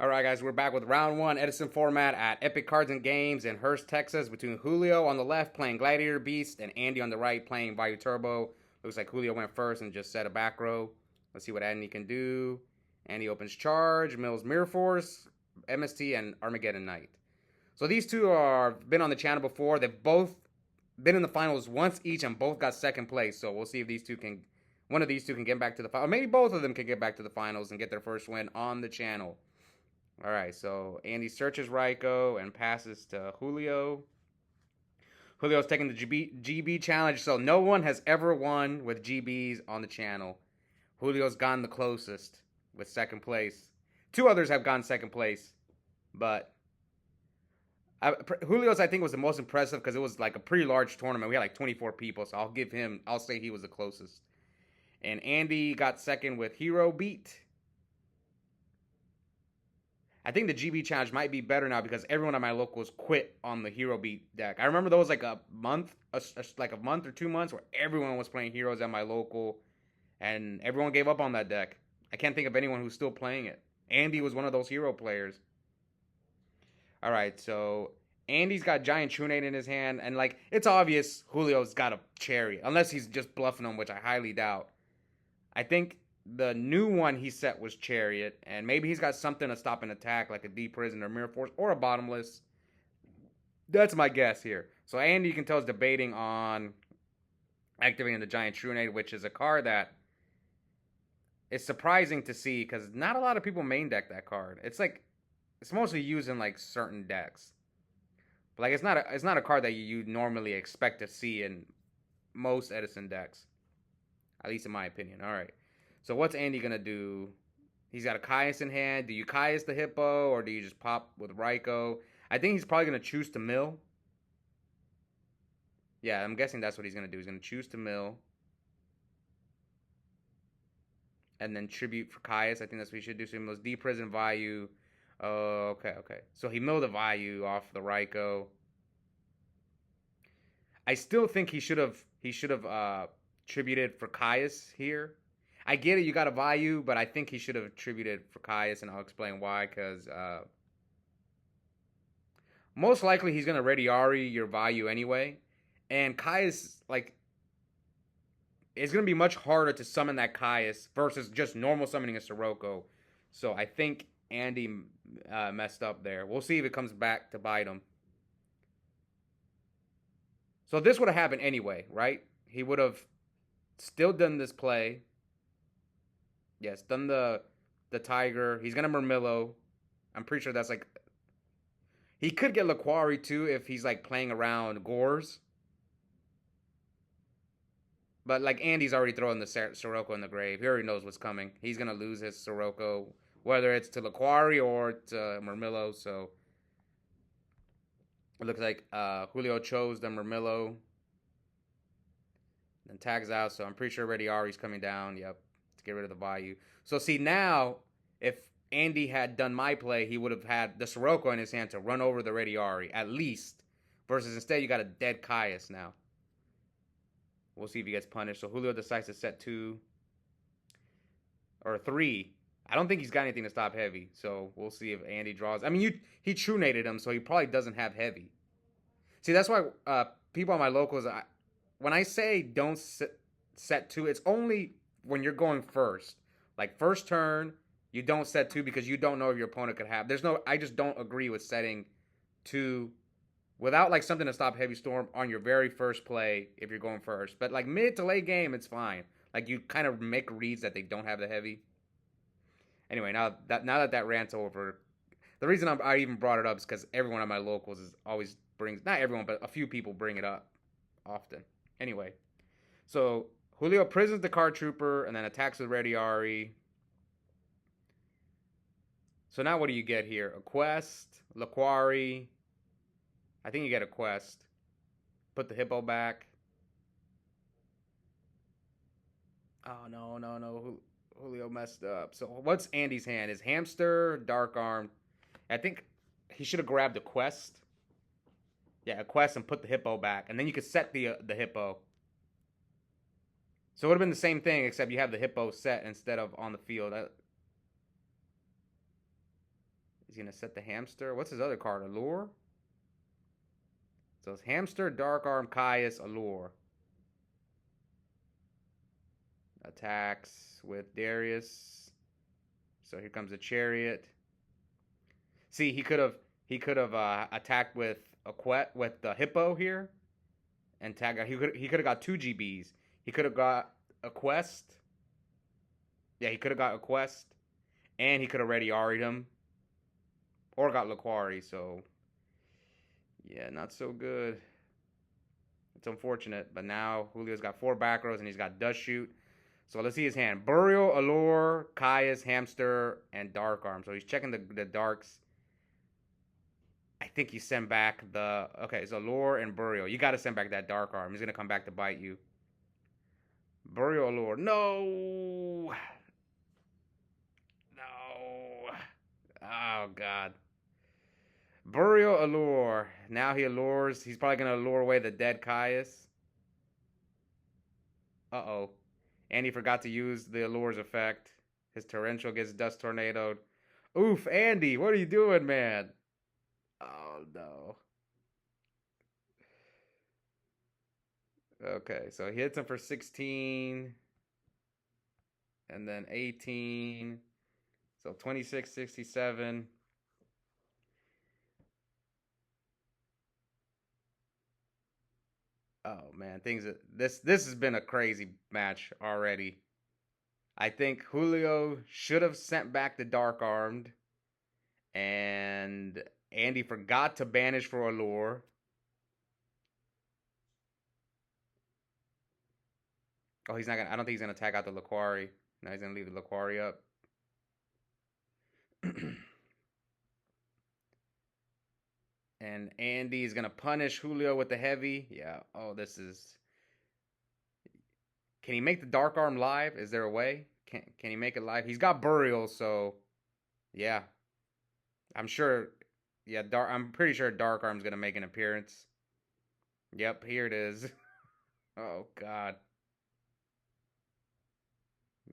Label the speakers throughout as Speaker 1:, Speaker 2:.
Speaker 1: All right, guys, we're back with round one, Edison Format at Epic Cards and Games in Hurst, Texas, between Julio on the left playing Gladiator Beast and Andy on the right playing Vayu Turbo. Looks like Julio went first and just set a back row. Let's see what Andy can do. Andy opens Charge, Mills Mirror Force, MST, and Armageddon Knight. So these two are been on the channel before. They've both been in the finals once each and both got second place. So we'll see if these two can, one of these two can get back to the final. Or maybe both of them can get back to the finals and get their first win on the channel. All right, so Andy searches Raiko and passes to Julio. Julio's taking the GB challenge, so no one has ever won with GBs on the channel. Julio's gone the closest with second place. Two others have gone second place, but Julio's, I think, was the most impressive because it was like a pretty large tournament. We had like 24 people, so I'll say he was the closest. And Andy got second with Hero Beat. I think the GB challenge might be better now because everyone at my locals quit on the Hero Beat deck. I remember there was like a month or 2 months where everyone was playing heroes at my local, and everyone gave up on that deck. I can't think of anyone who's still playing it. Andy was one of those hero players. All right, so Andy's got Giant Trunade in his hand, and like it's obvious Julio's got a Chariot, unless he's just bluffing him, which I highly doubt. I think the new one he set was Chariot, and maybe he's got something to stop an attack like a Deep Prison or Mirror Force or a Bottomless. That's my guess here. So Andy, you can tell, is debating on activating the Giant Trunade, which is a card that is surprising to see because not a lot of people main deck that card. It's mostly used in like certain decks, but like it's not a card that you normally expect to see in most Edison decks, at least in my opinion. All right. So what's Andy going to do? He's got a Caius in hand. Do you Caius the Hippo, or do you just pop with Raiko? I think he's probably going to choose to mill. Yeah, I'm guessing that's what he's going to do. He's going to choose to mill. And then tribute for Caius. I think that's what he should do. So he mills Deep Prison, Vayu. Oh, okay. So he milled the Vayu off the Raiko. I still think he should have tributed for Caius here. I get it, you got a Vayu, but I think he should have attributed for Caius, and I'll explain why, because most likely he's going to Ready-Ari your Vayu anyway, and Caius, like, it's going to be much harder to summon that Caius versus just normal summoning a Sirocco, so I think Andy messed up there. We'll see if it comes back to bite him. So this would have happened anyway, right? He would have still done this play. Yes, done the Tiger. He's going to Murmillo. I'm pretty sure that's like... He could get Laquari too if he's like playing around Gores. But like Andy's already throwing the Sirocco in the grave. He already knows what's coming. He's going to lose his Sirocco, whether it's to Laquari or to Murmillo. So it looks like Julio chose the Murmillo. Then tags out, so I'm pretty sure Ready-Ari's coming down. Yep. To get rid of the Vayu. So see now, if Andy had done my play, he would have had the Sirocco in his hand to run over the Ready-Ari, at least. Versus instead, you got a dead Caius now. We'll see if he gets punished. So Julio decides to set 2 or 3. I don't think he's got anything to stop heavy. So we'll see if Andy draws. I mean, he Trunated him, so he probably doesn't have heavy. See, that's why people on my locals, when I say don't set 2, it's only when you're going first. Like first turn, you don't set 2 because you don't know if your opponent could have. I just don't agree with setting 2 without like something to stop Heavy Storm on your very first play if you're going first. But like mid to late game, it's fine. Like you kind of make reads that they don't have the heavy. Anyway, now that rant's over, the reason I even brought it up is because everyone at my locals always brings, not everyone, but a few people bring it up often. Anyway, so Julio prisons the Card Trooper and then attacks with Ready-Ari. So now what do you get here? A quest, Laquari. I think you get a quest. Put the Hippo back. Oh, no. Julio messed up. So what's Andy's hand? Is Hamster, Dark Arm. I think he should have grabbed a quest. Yeah, a quest and put the Hippo back. And then you could set the Hippo. So it would have been the same thing, except you have the Hippo set instead of on the field. He's gonna set the hamster. What's his other card? Allure? So it's hamster, dark arm, Caius, allure. Attacks with Darius. So here comes a chariot. See, he could have attacked with the hippo here and tag. He could have got 2 GBs. He could have got a quest. Yeah, he could have got a quest, and he could have ready Ari'd him or got Laquari. So yeah, not so good. It's unfortunate, but now Julio's got 4 back rows and he's got Dust Shoot. So let's see his hand. Burial, Allure, Caius, Hamster, and Dark Arm. So he's checking the darks. I think you send back the... Okay, so Allure and Burial. You got to send back that Dark Arm. He's going to come back to bite you. Burial, Allure. No! No! Oh, God. Burial, Allure. Now he allures. He's probably going to allure away the dead Caius. Uh-oh. And he forgot to use the Allure's effect. His Torrential gets Dust Tornadoed. Oof, Andy, what are you doing, man? Oh, no. Okay, so he hits him for 16. And then 18. So 26, 67. Oh, man. This has been a crazy match already. I think Julio should have sent back the Dark Armed. And Andy forgot to banish for Allure. Oh, he's not gonna. I don't think he's gonna tag out the Laquari. No, he's gonna leave the Laquari up. And Andy is gonna punish Julio with the heavy. Yeah. Oh, this is. Can he make the Dark Arm live? Is there a way? Can he make it live? He's got Burial, so yeah. I'm sure. Yeah, I'm pretty sure Dark Arm's gonna make an appearance. Yep, here it is. Oh God.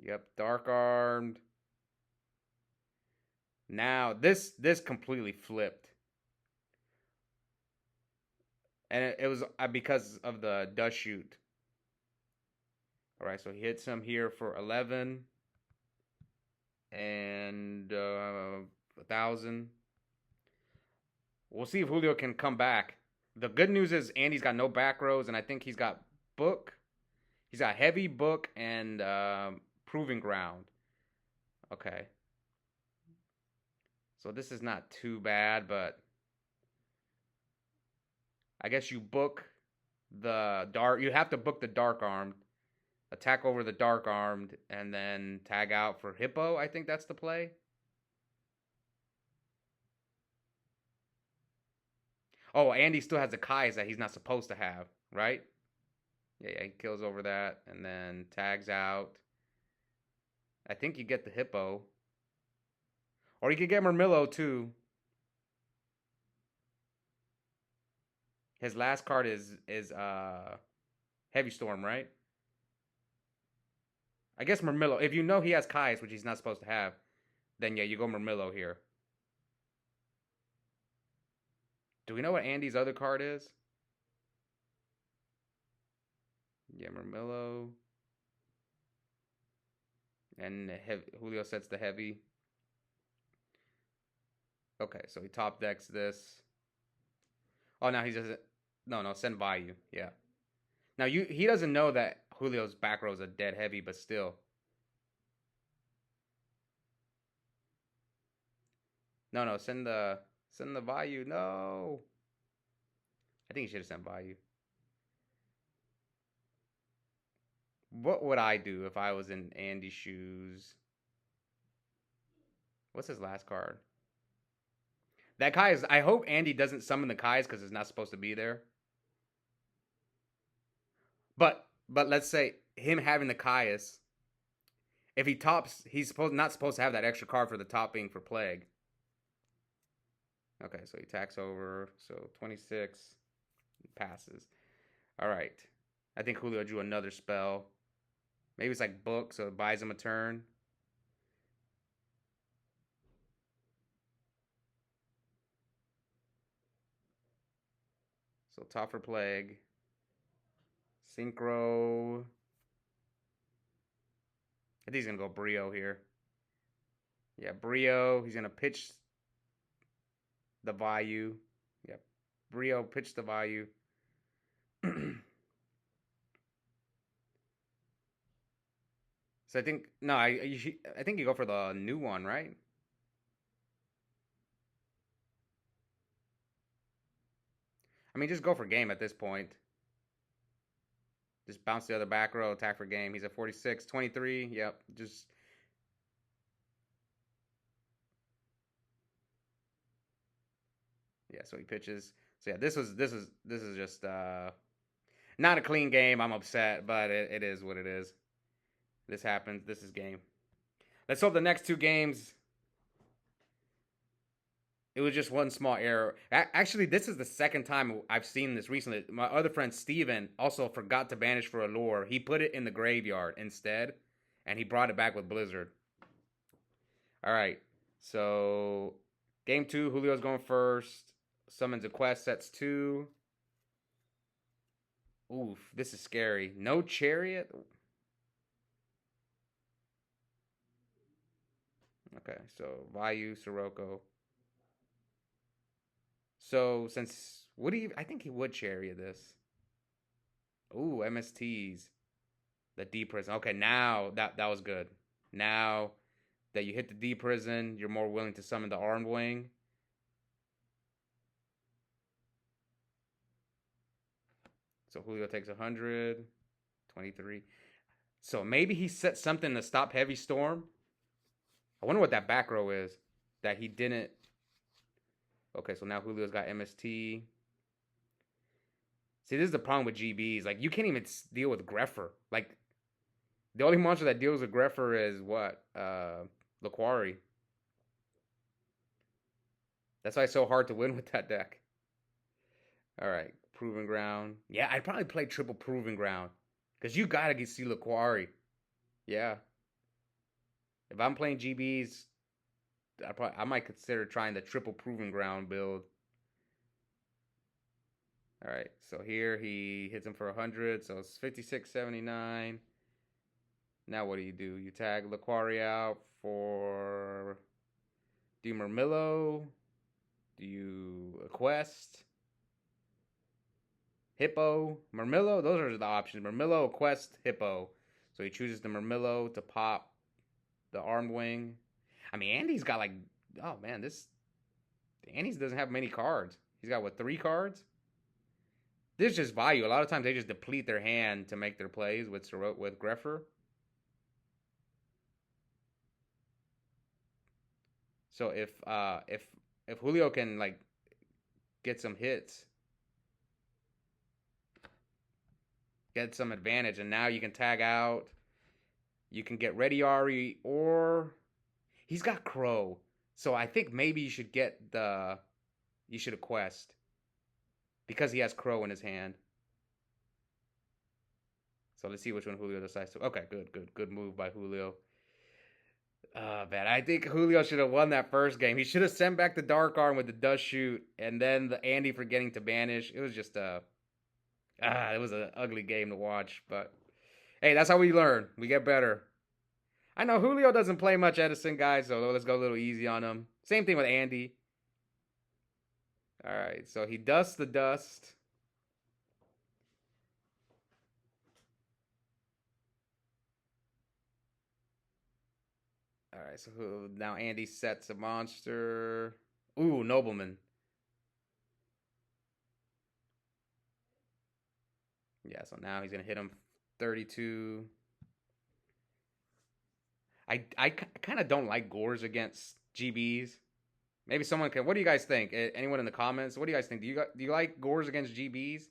Speaker 1: Yep, Dark Armed. Now this completely flipped, and it was because of the Dust Shoot. All right, so he hits him here for 11 and 1,000. We'll see if Julio can come back. The good news is Andy's got no back rows, and I think he's got Book. He's got Heavy, Book, and Proving Ground. Okay. So this is not too bad, but I guess you book the dark. You have to book the Dark Armed, attack over the Dark Armed, and then tag out for Hippo. I think that's the play. Oh, Andy still has the Kais that he's not supposed to have, right? Yeah, he kills over that and then tags out. I think you get the Hippo. Or you could get Murmillo too. His last card is Heavy Storm, right? I guess Murmillo. If you know he has Kais, which he's not supposed to have, then yeah, you go Murmillo here. Do we know what Andy's other card is? Yeah, Murmillo. And Julio sets the heavy. Okay, so he top decks this. Oh, now he doesn't. No, send Vayu. Yeah. Now he doesn't know that Julio's back row is a dead heavy, but still. No, send the Vayu. No. I think he should have sent Vayu. What would I do if I was in Andy's shoes? What's his last card? That Kai is... I hope Andy doesn't summon the Kais because it's not supposed to be there. But let's say him having the Caius, if he tops, he's not supposed to have that extra card for the topping for Plague. Okay, so he attacks over. So 26 passes. All right. I think Julio drew another spell. Maybe it's like Book, so it buys him a turn. So top for Plague. Synchro. I think he's going to go Brio here. Yeah, Brio. He's going to pitch the Vayu. Yep. Brio pitched the Vayu. So I think no, I think you go for the new one, right? I mean, just go for game at this point. Just bounce the other back row, attack for game. He's at 46, 23. Yep, just yeah. So he pitches. So yeah, this is just not a clean game. I'm upset, but it is what it is. This happens. This is game. Let's hope the next two games. It was just one small error. Actually, this is the second time I've seen this recently. My other friend Steven also forgot to banish for a lure. He put it in the graveyard instead, and he brought it back with Blizzard. All right. So, game two, Julio's going first. Summons a quest, sets two. Oof, this is scary. No chariot? Okay, so Vayu, Sirocco. So since would he? I think he would chariot this. Ooh, MSTs. The D prison. Okay, now that was good. Now that you hit the D prison, you're more willing to summon the armed wing. So Julio takes 100, 23. So maybe he set something to stop Heavy Storm. I wonder what that back row is that he didn't. Okay, so now Julio's got MST. See, this is the problem with GBs. Like, you can't even deal with Greffer. Like, the only monster that deals with Greffer is what? Laquari. That's why it's so hard to win with that deck. All right, Proving Ground. Yeah, I'd probably play triple Proving Ground. Because you gotta get see Laquari. Yeah. If I'm playing GBs, I might consider trying the triple Proving Ground build. All right, so here he hits him for 100, so it's 56.79. Now what do? You tag Laquari out for. Do you Murmillo? Do you Quest? Hippo? Murmillo? Those are the options. Murmillo, Quest, Hippo. So he chooses the Murmillo to pop the Armed Wing. I mean, Andy's got like. Oh man, this. Andy's doesn't have many cards. He's got what, 3 cards? This is just Vayu. A lot of times they just deplete their hand to make their plays with Greffer. So if Julio can like get some hits, get some advantage, and now you can tag out. You can get Ready Ari, or he's got Crow. So I think maybe you should Quest because he has Crow in his hand. So let's see which one Julio decides to. Okay, good move by Julio. Man, I think Julio should have won that first game. He should have sent back the Dark Arm with the Dust Shoot, and then the Andy forgetting to banish. It was just it was an ugly game to watch. But hey, that's how we learn. We get better. I know Julio doesn't play much Edison, guys, so let's go a little easy on him. Same thing with Andy. All right, so he dusts the dust. All right, so now Andy sets a monster. Ooh, Nobleman. Yeah, so now he's going to hit him 32. I kind of don't like Gores against GBs. Maybe someone can. What do you guys think? Anyone in the comments? What do you guys think? Do you like Gores against GBs?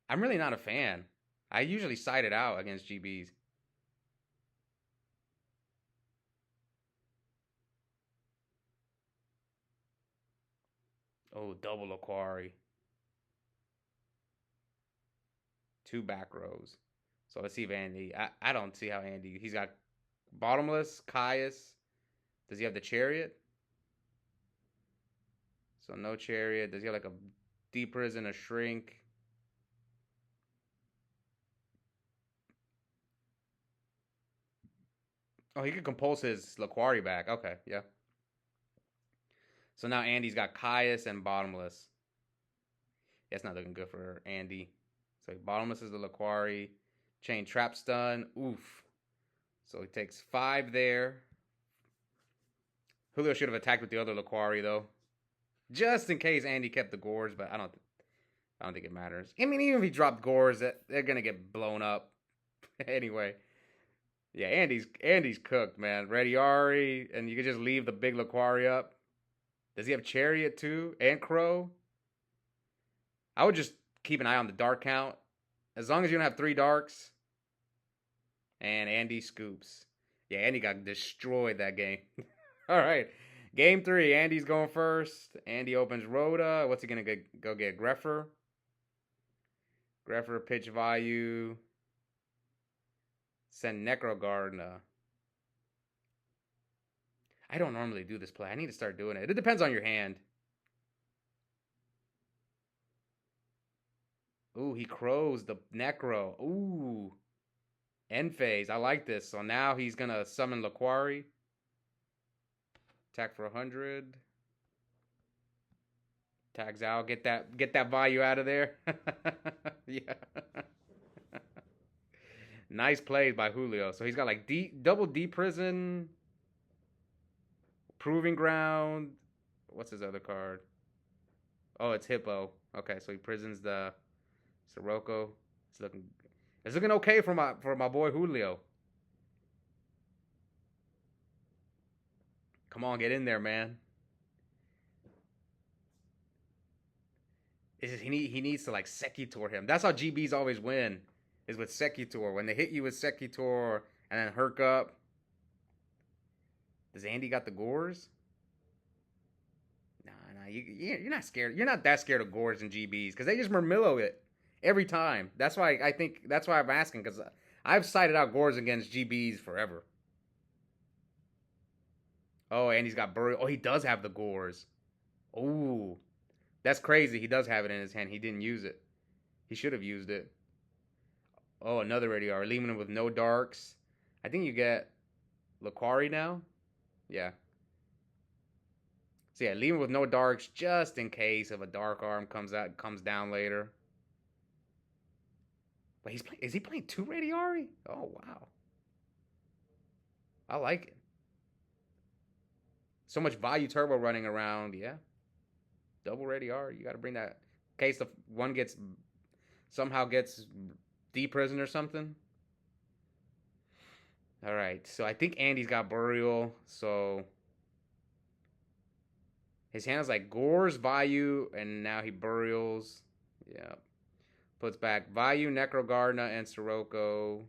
Speaker 1: I'm really not a fan. I usually side it out against GBs. Oh, double Aquari. 2 back rows. So let's see if Andy. I don't see how Andy. He's got Bottomless, Caius. Does he have the Chariot? So no Chariot. Does he have like a deep prison, a shrink. Oh, he could compulse his Laquari back. Okay, yeah. So now Andy's got Caius and Bottomless. That's not looking good for Andy. So Bottomless is the Laquari. Chain Trap Stun. Oof. So he takes 5 there. Julio should have attacked with the other Laquari though, just in case Andy kept the Gores. But I don't think it matters. I mean, even if he dropped Gores, they're gonna get blown up anyway. Yeah, Andy's cooked, man. Ready Ari, and you can just leave the big Laquari up. Does he have Chariot too and Crow? I would just keep an eye on the dark count. As long as you don't have 3 darks. And Andy scoops. Yeah, Andy got destroyed that game. All right. Game 3. Andy's going first. Andy opens Rhoda. What's he going to go get? Greffer. Greffer, pitch Vayu. Send Necrogardna. I don't normally do this play. I need to start doing it. It depends on your hand. Ooh, he crows the Necro. Ooh. End phase. I like this. So now he's going to summon Laquari. Attack for 100. Tags out. Get that Vayu out of there. Yeah. Nice plays by Julio. So he's got like double D prison. Proving ground. What's his other card? Oh, it's Hippo. Okay, so he prisons the Sirocco. It's looking okay for my boy Julio. Come on, get in there, man. It's just, he needs to like Secutor him. That's how GBs always win, is with Secutor. When they hit you with Secutor and then Herc up. Does Andy got the Gores? Nah, you're not scared. You're not that scared of Gores and GBs because they just Murmillo it every time. That's why I think that's why I'm asking, because I've sided out Gores against GBs forever. Oh, Andy's got Burial. Oh, he does have the Gores. Ooh. That's crazy. He does have it in his hand. He didn't use it. He should have used it. Oh, another radio. Leaving him with no darks. I think you get Laquari now. Yeah. So yeah, leaving with no darks just in case if a dark arm comes down later. But is he playing 2 Radiari? Oh wow. I like it. So much Vayu Turbo running around, yeah. Double Radiari. You gotta bring that in case the one somehow gets D-prison or something. Alright, so I think Andy's got Burial, so his hand is like Gores, Vayu, and now he Burials. Yeah. Puts back Vayu, Necrogardna, and Sirocco.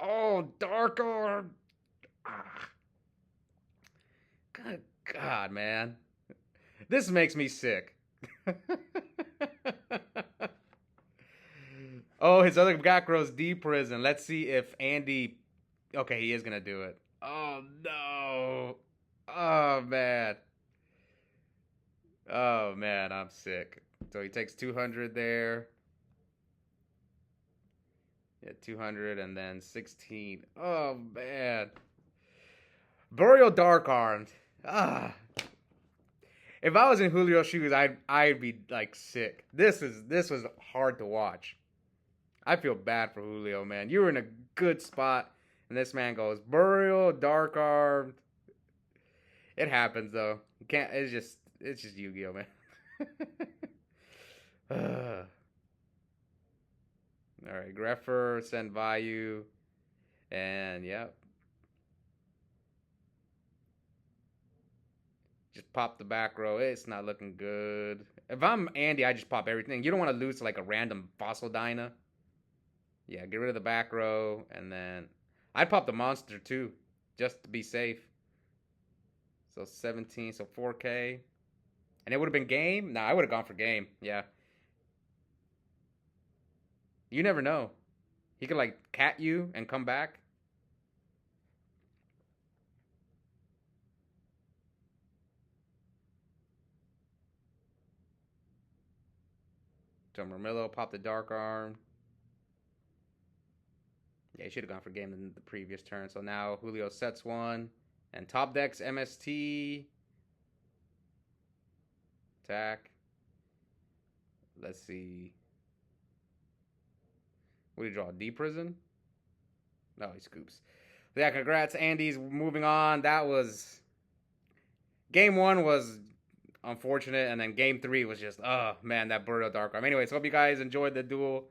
Speaker 1: Oh, Dark Arm! Ah. Good God, man. This makes me sick. Oh, his other Gakro's D-prison. Let's see if Andy... Okay, he is going to do it. Oh, no. Oh, man. Oh, man, I'm sick. So he takes 200 there. Yeah, 200 and then 16. Oh, man. Burial Dark Armed. Ah. If I was in Julio's shoes, I'd be like sick. This was hard to watch. I feel bad for Julio, man. You were in a good spot, and this man goes Burial, Dark Armed. It happens though. You can't. It's just Yu-Gi-Oh, man. All right, Greffer, send Vayu, and yep. Just pop the back row. It's not looking good. If I'm Andy, I just pop everything. You don't want to lose to like a random Fossil Dyna. Yeah, get rid of the back row, and then I'd pop the monster too, just to be safe. So 17, so 4K. And it would have been game? Nah, I would have gone for game. Yeah. You never know. He could like cat you and come back. So Murmillo popped the Dark Arm. Yeah, he should have gone for game in the previous turn. So now Julio sets one. And top decks MST. Attack. Let's see. What do you draw? D Prison? No, he scoops. Yeah, congrats, Andy's moving on. That was... Game 1 was unfortunate, and then Game 3 was just, oh, man, that Burrow Dark Arm. Anyways, hope you guys enjoyed the duel.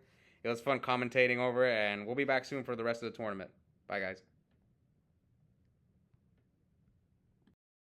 Speaker 1: It was fun commentating over it, and we'll be back soon for the rest of the tournament. Bye, guys.